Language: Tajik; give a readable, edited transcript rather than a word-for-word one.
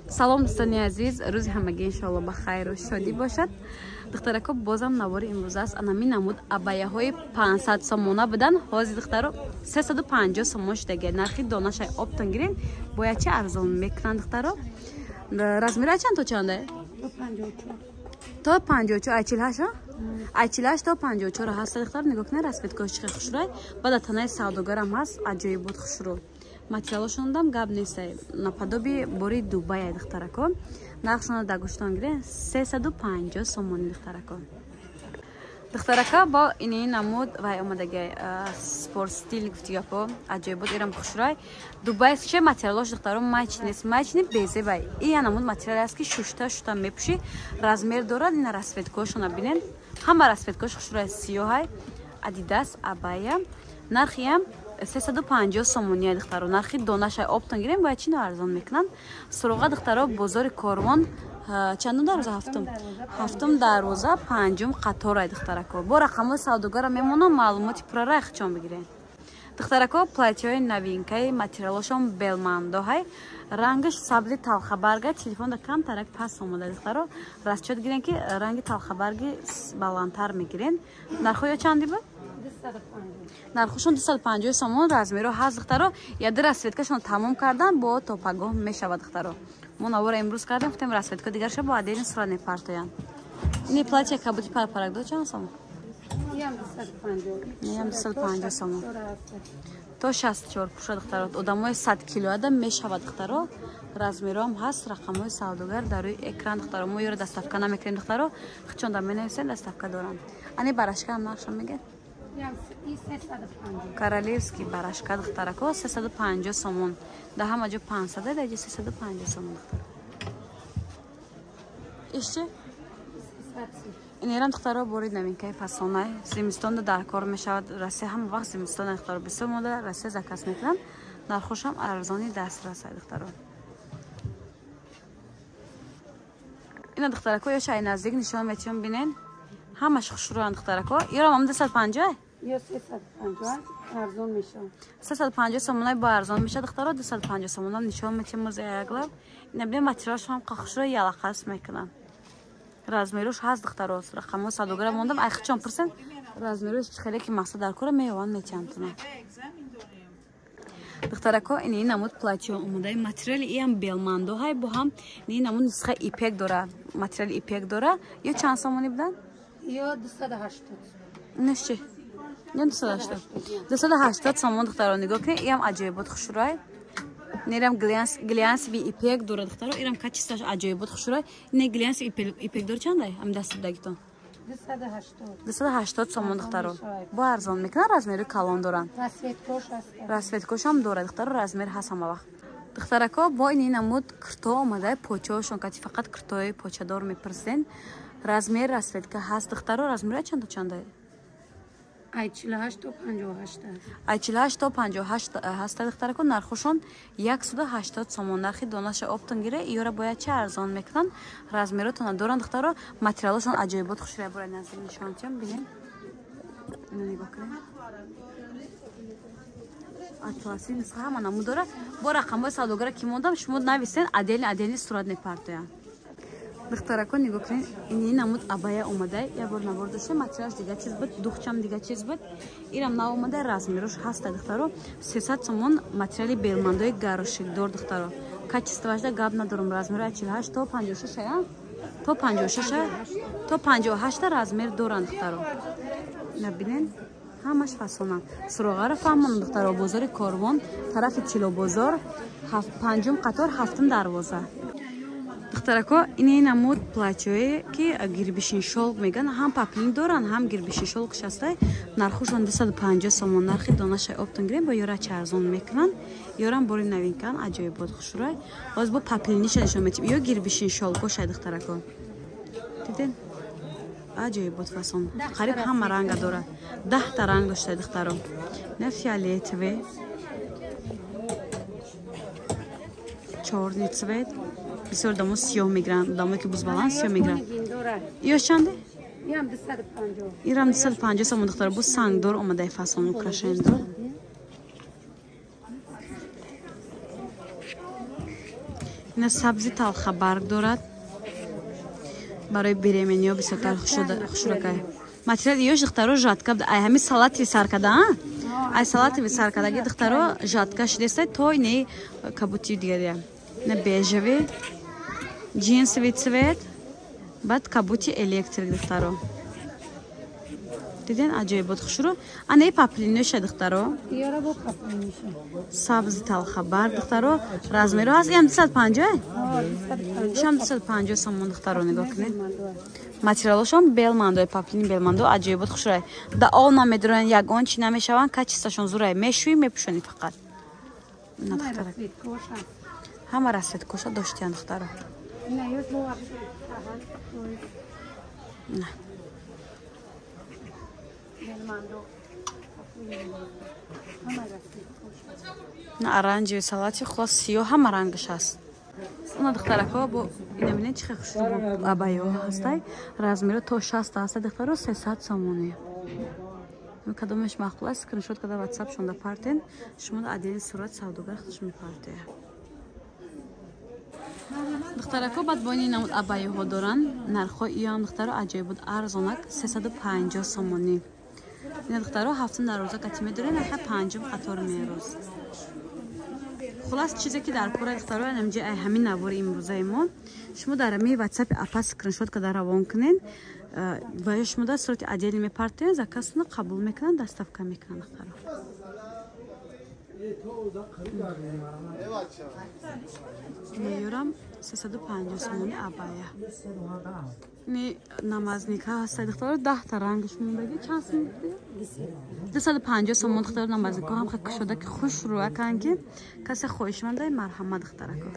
салом дӯстони азиз, рӯзи ҳамагӣ иншоалло ба хайру шодӣ бошад. Духтарако бозам навори имрӯз аст. Анами намуд абаяҳои 500 сомона буданд. Ҳозир духтаро 350 сомон шудаги. Нархи донашай оптон гирем. Бояд чи арзон мекунанд духтаро? Размира чанд то чанде? То 54 48 48 то 54 ҳаст духтар. Нигоҳ кунед расветкош чиқи хушрай. Бада танаи савдогарам ҳаст. Аҷоибот хушро. Материалошон дам гап нест. Наподоби бори Дубай духтарако. Нархшон да гуштон гире 350 сомон духтарако. Духтарака бо ини намуд вай омадаги спорт стил гуфтигапо аҷоибот ирам хушрай. Дубай че материалош духтаро мач нест. Мач не безе бай. И намуд материал аст ки шушта мепуши. Размер дорад ина расветкошона бинен. Ҳама расветкош хушрай сиёҳай. Адидас абая. Нархиам 350 сомония духтаро. Нархи донашай оптон гирем бояд чи арзон мекунанд. Суроға духтаро бозори Корвон чандум дарвоза ҳафтум дарвоза панҷум қаторай духтарако. Бо рақамҳои савдогара мемонам маълумоти пурра ихчон бигирем. Духтарако платьёи новинкаи материалошон белмандоҳай. Рангаш сабзи талхабарга телефон да кам тарак пас омада духтаро. Расчёт гирен ки ранги талхабарги баландтар мегирен. Нархоё чанди буд? нархушон 250 сомон размеро ҳаст духтаро. Яди расветкашон тамом кардан бо топагоҳ мешавад духтаро. Мо навора имрӯз кардем гуфтем расветка дигар ша бо адени сурат непартоян. Ини платья кабути парпарак до чанд сомон? Ям 250 сомон. То 64 пуша духтаро. Одамои 100 килоада мешавад духтаро. Размеро ҳам ҳаст. Рақамҳои савдогар дар рӯи экран духтаро. Мо ёро доставка намекунем духтаро. хичонда менависем доставка дорам. Ани барашка ҳам нархшон мегӯяд? Королевский барашка духтарако 350 сомон. Да ҳама ҷо 500 да ҷо 350 сомон духтаро. Ишчи? Инерам духтаро бори новинкаи фасонай. Зимистон дар кор мешавад. Россия ҳама вақт зимистон духтаро бисёр мода Россия заказ мекунанд. Нархошам арзони дастрас духтаро. Ина духтарако ё шай наздик нишон метиён бинен. Ҳамаш хушрӯянд духтарако. Ёрам ам 250 یا 350 ارزان میشه 350 сомон با ارزان میشه دخترا 250 сомон нишон метим музеяглав набе материалш ҳам қахшро ялақас мекунам размерош ҳаст дختаро рақамо 100 грамм мондам ай хичон персент размерош хеле ки мақсад дар кора меёван мечантуна духтарако ини намуд платьё омадаи материали иам белмандо ҳай бо ҳам ини намуд нусха ипек дора материали ипек дора ё чанд сомони будан ё 280 нешчи 280 сомон духтаро нигоҳ кунед иам аҷоибот хушрӯй нерам глянсиви ипек дора духтаро ирам качисташ аҷоибот хушрӯй не глянсиви ипек дора чандай ам дастидагитон 280 сомон духтаро бо арзон мекунад размери калон доранд расветкош ҳам дора духтаро размер ҳаст ҳама вақт духтарако бо ини намуд кирто омадаи почаҳошон кати фақат киртои почадор мепирсен размер расветка ҳаст духтаро размери чанда чанда ай 48 то 58 ай 48 то 58 ҳаст духтарако нархошон 180 сомон нархи донаша оптон гире ёра бояд ча арзон мекунанд размеротон доранд духтаро материалошон аҷоибот хушрай бора наздик нишонтем бинем ина нигоҳ кунем атласи нусха ҳама намуд дора бо рақамҳои савдогара ки мондам шумо нависен адели сурат непартоян духтарако нигоҳ кунед ини намуд абая омадай ябор набор дошта материалш дигар чиз буд духчам дигар чиз буд ирам нав омадай размерош ҳаста духтаро 300 сомон материали белмандои гарошикдор духтаро качествовашда гап надорам размери 48 то 56 ая то 56 то 58 размер доранд духтаро набинен ҳамаш фасонанд суроғаро фаҳмонам духтаро бозори Корвон тарафи Чило бозор панҷум қатор ҳафтум дарвоза духтарако ини намуд платьёе ки гирбишин шолқ меган ҳам паплин доранд ҳам гирбишин шолқш ҳастай нархушон 250 сомон нархи донашай оптон гирем бо ёра ча арзон мекунанд ёрам бори новинкан аҷоибот хушрӯй ҳоз бо паплиниша нишон метим ё гирбишин шолқошай духтарако диден аҷоибот фасон қариб ҳама ранга дорад 10 та ранг доштай духтаро на фиолетовый чёрный цвет бисёр дамо сиёҳ мегиранд дамое ки бузбаланд сиёҳ мегиранд ё чанде ирам 250 сомон духтаро бо сангдор омадаи фасон украшендор اینا سبزی تلخ برگ دارد برای برمنیا بسیار تلخ شده خوشرکای ماتریال ایش دخترو جاتکا ای همین سالات وی سر کده ای سالات وی سر کده دخترو جاتکا شده است تو اینه کابوتی دیگه نه بیجوی جینس وی цвет بعد کابوتی الکتریک دخترو دیدین عجیب بود خوشرو آنی پاپلینو شد دخترو یارا با پاپلینیشه سبز تلخ برگ دخترو رزمیرو هست یم 250 شام 250 سومون دخترو نگاه کنید материалошон белмандо паплини белмандо аҷиб буд хушрай да ол намедуран ягон чи намешаванд качисташон зурай мешуи мепӯшонӣ фақат ҳама расветкоша доштиян духтаро оранҷеви салати хулос сиё ҳама рангаш аст اونا دخترکا با اینا ببینید چه خوشی با ابایو هستی رزمیرو تا 60 هست دخترو 300 سامونه کدومش مقبول است اسکرین شات کدا واتساپ شوندا پارتین شما عددی صورت سوداگر خودش میپارته دخترکا بعد با این نمود ابایو ها دارن نرخو ایام دخترو عجیب بود ارزانک 350 سامونه این دخترو هفتن در روزا کتیمه داره نرخ پنجم قطار میروز خلاص چیزی که در پورا دخترای نمجی همین نوار امروزه ما شما در می واتساپ اپ اسکرین شات که روان کنین و شما در صورت عدل میپرتین زکاتون قبول میکنن دستافکا میکنن دخترا میورم 350 سومونی ابایه نی نمازنیکا هست دخترا 10 تا رنگش مونده چند سوم 250 سومون دخترا نمازنیکا هم خک شده که خوش رو کنگی کسی خوشمنده مرحمت دخترکا